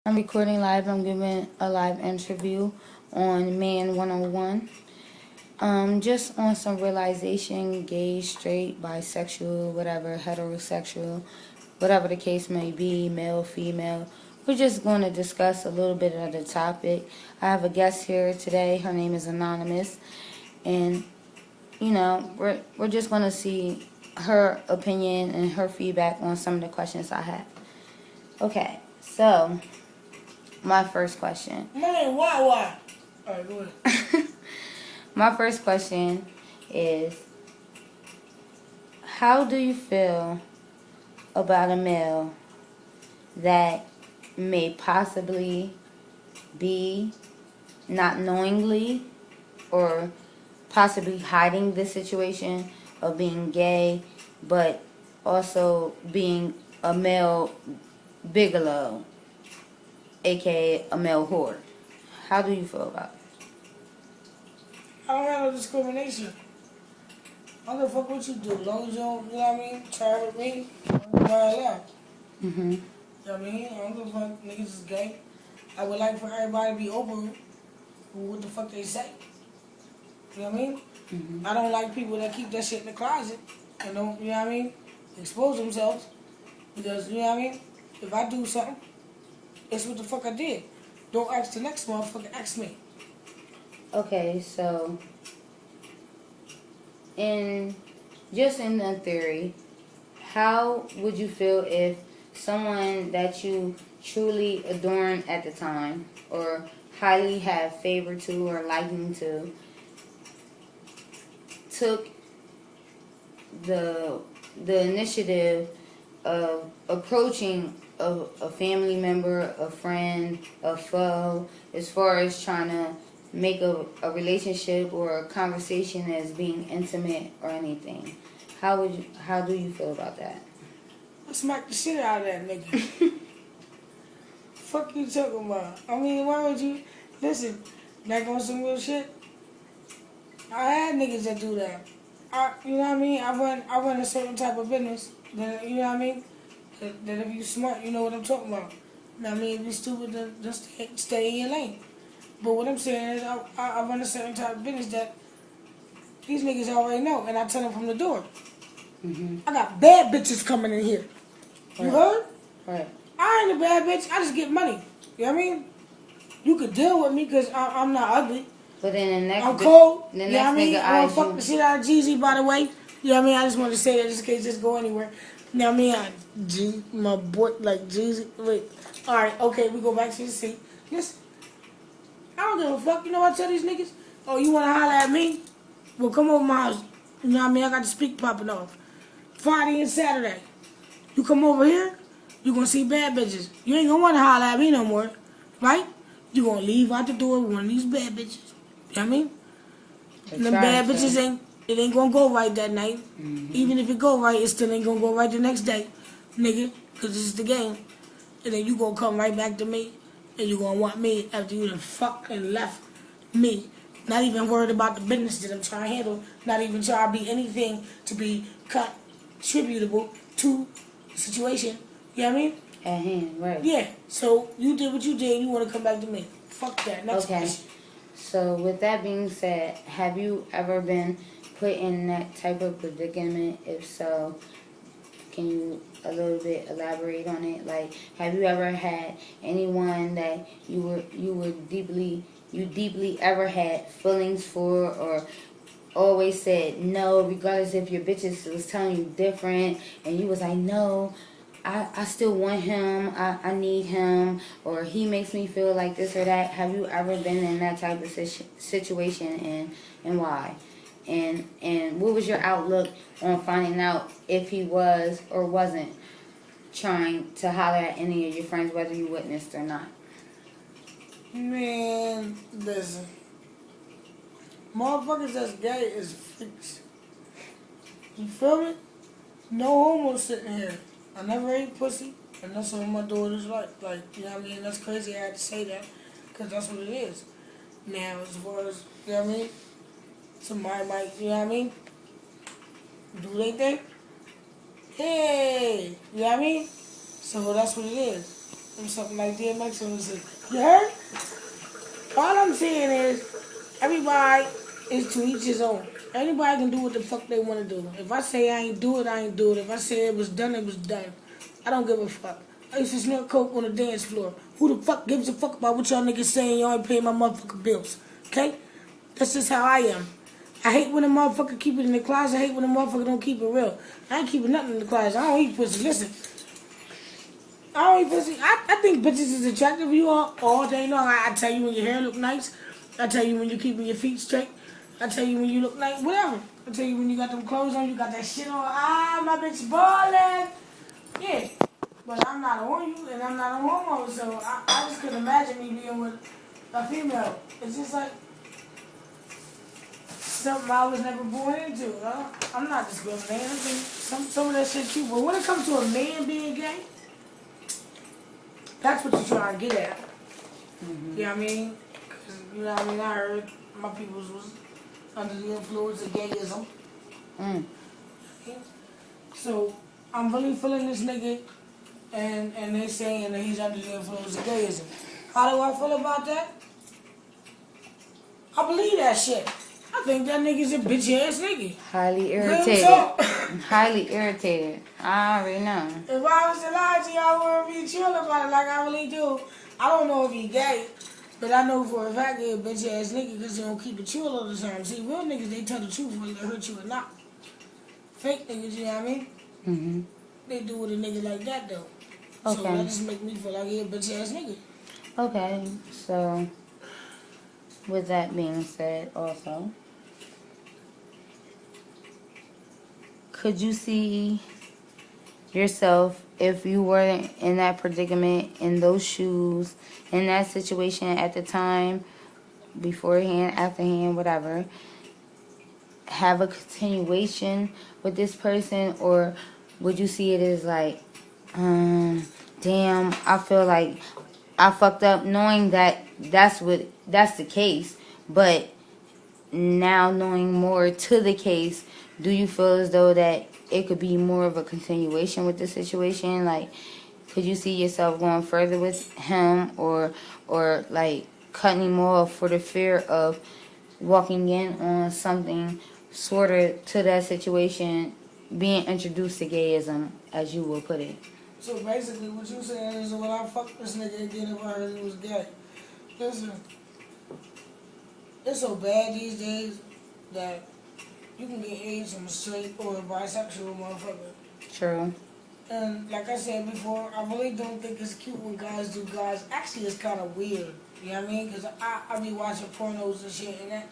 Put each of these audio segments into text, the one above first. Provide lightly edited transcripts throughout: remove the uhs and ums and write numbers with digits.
I'm recording live. I'm giving a live interview on Man 101. Just on some realization, gay, straight, bisexual, whatever, heterosexual, whatever the case may be, male, female. We're just going to discuss a little bit of the topic. I have a guest here today. Her name is Anonymous. And, we're just going to see her opinion and her feedback on some of the questions I had. Okay, so my first question. Man, why? Alright, go ahead. My first question is, how do you feel about a male that may possibly be not knowingly or possibly hiding the situation of being gay, but also being a male Bigelow, aka a male whore? How do you feel about it? I don't have no discrimination. I don't give a fuck what you do. As long as you don't, you know what I mean, try with me, I'm allowed. Mm-hmm. You know what I mean? I don't give a fuck, niggas is gay. I would like for everybody to be open with what the fuck they say. You know what I mean? Mm-hmm. I don't like people that keep that shit in the closet and don't, you know what I mean, expose themselves. Because, you know what I mean, if I do something, it's what the fuck I did. Don't ask the next motherfucker, ask me. Okay, so in the theory, how would you feel if someone that you truly adorn at the time or highly have favor to or liking to took the initiative of approaching a family member, a friend, a foe, as far as trying to make a relationship or a conversation as being intimate or anything? How do you feel about that? I smack the shit out of that nigga. Fuck you talking about? I mean, why would you listen? Back on some real shit. I had niggas that do that. You know what I mean? I run a certain type of business. That, you know what I mean? That if you smart, you know what I'm talking about. You know what I mean? If you stupid, then just stay in your lane. But what I'm saying is, I run a certain type of business that these niggas already know, and I tell them from the door. Mm-hmm. I got bad bitches coming in here. You Right. heard? Right. I ain't a bad bitch. I just get money. You know what I mean? You could deal with me because I'm not ugly. But then the next I'm cold. the You know next what I mean? nigga I want eyes to fuck you. the shit out of Jeezy, by the way. You know what I mean? I just want to say that just in case this go anywhere. You know what I mean? My boy, like Jeezy. Wait. All right. Okay. We go back to the seat. Listen. I don't give a fuck. You know what I tell these niggas? Oh, you want to holler at me? Well, come over my house. You know what I mean? I got the speak popping off. Friday and Saturday. You come over here, you going to see bad bitches. You ain't going to want to holler at me no more. Right? You going to leave out the door with one of these bad bitches. You know what I mean? And them bad bitches it ain't going to go right that night. Mm-hmm. Even if it go right, it still ain't going to go right the next day. Nigga, because this is the game. And then you going to come right back to me. And you going to want me after you done fucking left me. Not even worried about the business that I'm trying to handle. Not even trying to be anything to be contributable to the situation. You know what I mean? At hand, right. Yeah. So you did what you did and you want to come back to me. Fuck that. Next question. So with that being said, have you ever been put in that type of predicament? If so, can you a little bit elaborate on it? Like, have you ever had anyone that you deeply ever had feelings for, or always said no, regardless if your bitches was telling you different, and you was like, no, I still want him, I need him, or he makes me feel like this or that? Have you ever been in that type of situation, and why? And what was your outlook on finding out if he was or wasn't trying to holler at any of your friends, whether you witnessed or not? Man, listen. Motherfuckers that's gay is freaks. You feel me? No homo sitting here. I never ate pussy, and that's what my daughter's like. Like, you know what I mean? That's crazy I had to say that, because that's what it is. Now, as far as, you know what I mean? Somebody might, you know what I mean? Do they think? Hey, you know what I mean? So that's what it is. or something like DMX and was like, you heard? All I'm saying is, everybody is to each his own. Anybody can do what the fuck they want to do. If I say I ain't do it, I ain't do it. If I say it was done, it was done. I don't give a fuck. I used to snort coke on the dance floor. Who the fuck gives a fuck about what y'all niggas saying? Y'all ain't paying my motherfucking bills. Okay? That's just how I am. I hate when a motherfucker keep it in the closet. I hate when a motherfucker don't keep it real. I ain't keeping nothing in the closet. I don't eat pussy. Listen. I don't eat pussy. I think bitches is attractive to you all day long. I tell you when your hair look nice. I tell you when you keeping your feet straight. I tell you when you look nice. Whatever. I tell you when you got them clothes on. You got that shit on. Ah, my bitch ballin'. Yeah. But I'm not on you and I'm not a homo. So I just couldn't imagine me being with a female. It's just like something I was never born into. I'm not discriminating. I think some of that shit cute. But when it comes to a man being gay, that's what you're trying to get at. Mm-hmm. You know what I mean? 'Cause, you know what I mean? I heard my peoples was under the influence of gayism. Mm. So I'm really feeling this nigga, and they saying that he's under the influence of gayism. How do I feel about that? I believe that shit. I think that nigga's a bitch ass nigga. Highly irritated. Highly irritated. I already know. If I was to lie to you, I wouldn't be chill about it like I really do. I don't know if he gay, but I know for a fact he a bitch ass nigga because he don't keep it chill all the time. See, real niggas, they tell the truth whether they hurt you or not. Fake niggas, you know what I mean? Mm-hmm. They do with a nigga like that though. Okay. So that just make me feel like he a bitch ass nigga. Okay, so with that being said also, could you see yourself if you were in that predicament, in those shoes, in that situation at the time, beforehand, afterhand, whatever, have a continuation with this person, or would you see it as like, damn, I feel like I fucked up, knowing that that's the case, but now knowing more to the case, do you feel as though that it could be more of a continuation with the situation? Like, could you see yourself going further with him, or like cutting him off for the fear of walking in on something sort of to that situation, being introduced to gayism, as you will put it? So basically what you saying is, when I fucked this nigga again if I heard he was gay. Listen, it's so bad these days that you can get AIDS from a straight or a bisexual motherfucker. True. And like I said before, I really don't think it's cute when guys do guys. Actually, it's kind of weird. You know what I mean? Because I be watching pornos and shit, and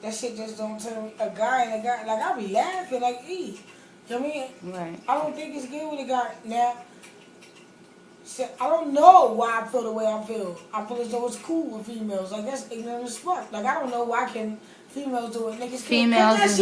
that shit just don't tell me. A guy and a guy, like, I be laughing like, you know what I mean? Right. I don't think it's good with a guy. Now, I don't know why I feel the way I feel. I feel as though it's cool with females. Like, that's ignorant as fuck. Like, I don't know why can females do it. Niggas females is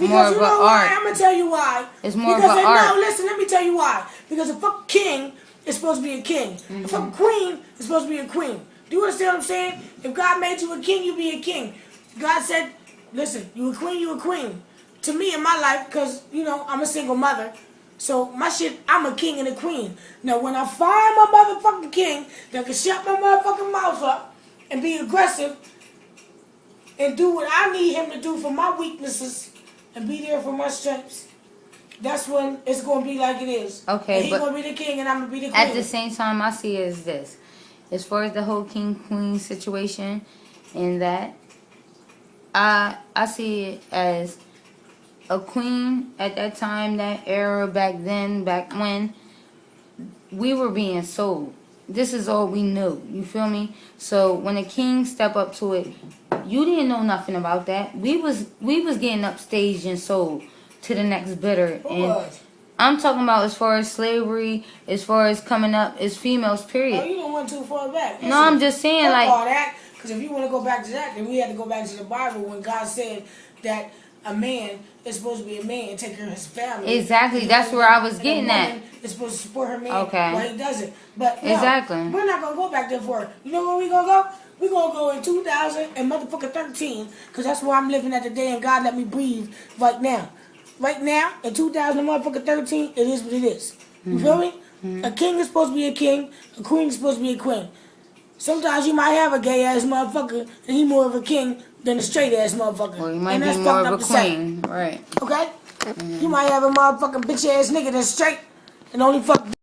more of an art. I'm going to tell you why. It's more of an art. No, listen, let me tell you why. Because a fucking king is supposed to be a king. Mm-hmm. A fucking queen is supposed to be a queen. Do you understand what I'm saying? If God made you a king, you be a king. God said, listen, you a queen, you a queen. To me in my life, because, you know, I'm a single mother. So my shit, I'm a king and a queen. Now when I find my motherfucking king that can shut my motherfucking mouth up and be aggressive and do what I need him to do for my weaknesses and be there for my strengths, that's when it's going to be like it is. Okay, and he's going to be the king and I'm going to be the queen. At the same time, I see it as this. As far as the whole king-queen situation and that, I see it as a queen at that time, that era, back then, back when we were being sold. This is all we knew. You feel me? So when a king step up to it, you didn't know nothing about that. We was getting upstaged and sold to the next bidder. And I'm talking about as far as slavery, as far as coming up as females, period. Oh, you don't want too far back. No, I'm just saying, like, all that. Because if you want to go back to that, then we had to go back to the Bible when God said that a man is supposed to be a man and take care of his family. Exactly. That's where I was getting at. Is supposed to support her man while he doesn't. But no, exactly. We're not going to go back there for it. You know where we going to go? We're going to go in 2013, because that's where I'm living at today, and God let me breathe right now. Right now, in 2013, it is what it is. You feel me? A king is supposed to be a king. A queen is supposed to be a queen. Sometimes you might have a gay ass motherfucker and he more of a king than a straight ass motherfucker. Or you might and be that's more fucked of up a to say. queen, right? Okay? You might have a motherfucking bitch ass nigga that's straight and only fuck